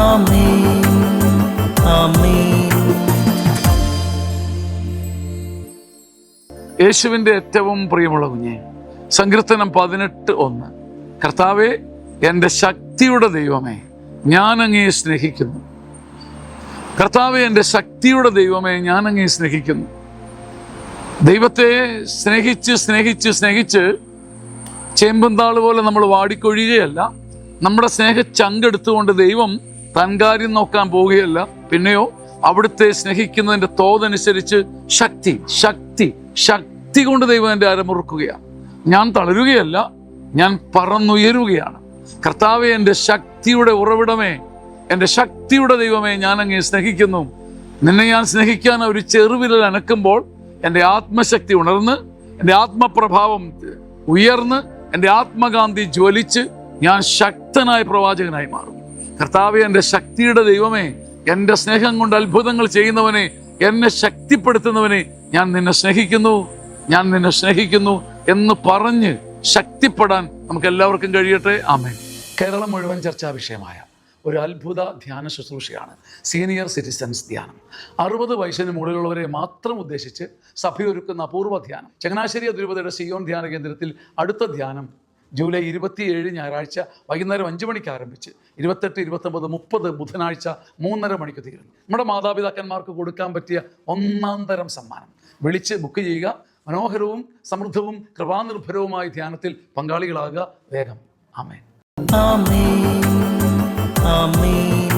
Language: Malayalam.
ആമേൻ ആമേൻ. യേശുവിൻ്റെ ഏറ്റവും പ്രിയമുള്ള കുഞ്ഞെ, സങ്കീർത്തനം 18:1. കർത്താവേ, എൻ്റെ ശക്തിയുടെ ദൈവമേ, ഞാൻ അങ്ങയെ സ്നേഹിക്കുന്നു. കർത്താവേ, എൻ്റെ ശക്തിയുടെ ദൈവമേ, ഞാൻ അങ്ങയെ സ്നേഹിക്കുന്നു. ദൈവത്തെ സ്നേഹിച്ച് സ്നേഹിച്ച് സ്നേഹിച്ച് ചേമ്പന്താള് പോലെ നമ്മൾ വാടിക്കൊഴിയുകയല്ല. നമ്മുടെ സ്നേഹച്ചങ്കെടുത്തുകൊണ്ട് ദൈവം തൻ കാര്യം നോക്കാൻ പോവുകയല്ല. പിന്നെയോ അവിടുത്തെ സ്നേഹിക്കുന്നതിൻ്റെ തോതനുസരിച്ച് ശക്തി ശക്തി ശക്തി കൊണ്ട് ദൈവം എൻ്റെ അരമുറുക്കുകയാണ്. ഞാൻ തളരുകയല്ല, ഞാൻ പറന്നുയരുകയാണ്. കർത്താവെ, എൻ്റെ ശക്തിയുടെ ഉറവിടമേ, എൻ്റെ ശക്തിയുടെ ദൈവമേ, ഞാൻ അങ്ങേ സ്നേഹിക്കുന്നു. നിന്നെ ഞാൻ സ്നേഹിക്കാൻ ഒരു ചെറുവിരൽ അനക്കുമ്പോൾ എൻ്റെ ആത്മശക്തി ഉണർന്ന്, എൻ്റെ ആത്മപ്രഭാവം ഉയർന്ന്, എൻ്റെ ആത്മകാന്തി ജ്വലിച്ച് ഞാൻ ശക്തനായ പ്രവാചകനായി മാറും. കർത്താവെ, എൻ്റെ ശക്തിയുടെ ദൈവമേ, എൻ്റെ സ്നേഹം കൊണ്ട് അത്ഭുതങ്ങൾ ചെയ്യുന്നവനെ, എന്നെ ശക്തിപ്പെടുത്തുന്നവനെ, ഞാൻ നിന്നെ സ്നേഹിക്കുന്നു, ഞാൻ നിന്നെ സ്നേഹിക്കുന്നു എന്ന് പറഞ്ഞ് ശക്തിപ്പെടാൻ നമുക്ക് എല്ലാവർക്കും കഴിയട്ടെ. ആമേൻ. കേരളം മുഴുവൻ ചർച്ചാ വിഷയമായ ഒരു അത്ഭുത ധ്യാന ശുശ്രൂഷയാണ് സീനിയർ സിറ്റിസൺസ് ധ്യാനം. 60 വയസ്സിന് മുകളിലുള്ളവരെ മാത്രം ഉദ്ദേശിച്ച് സഭയൊരുക്കുന്ന അപൂർവ ധ്യാനം. ചങ്ങനാശ്ശേരി അതിരൂപതയുടെ സിയോൺ ധ്യാന കേന്ദ്രത്തിൽ അടുത്ത ധ്യാനം ജൂലൈ 27 ഞായറാഴ്ച വൈകുന്നേരം 5 മണിക്ക് ആരംഭിച്ച് 28, 29, 30 ബുധനാഴ്ച 3:30 മണിക്ക് തീരുന്നു. നമ്മുടെ മാതാപിതാക്കന്മാർക്ക് കൊടുക്കാൻ പറ്റിയ ഒന്നാം തരം സമ്മാനം. വിളിച്ച് ബുക്ക് ചെയ്യുക. മനോഹരവും സമൃദ്ധവും കൃപാനിർഭരവുമായ ധ്യാനത്തിൽ പങ്കാളികളാകുക. വേഗം. ആമേൻ ആമേൻ ആമേൻ.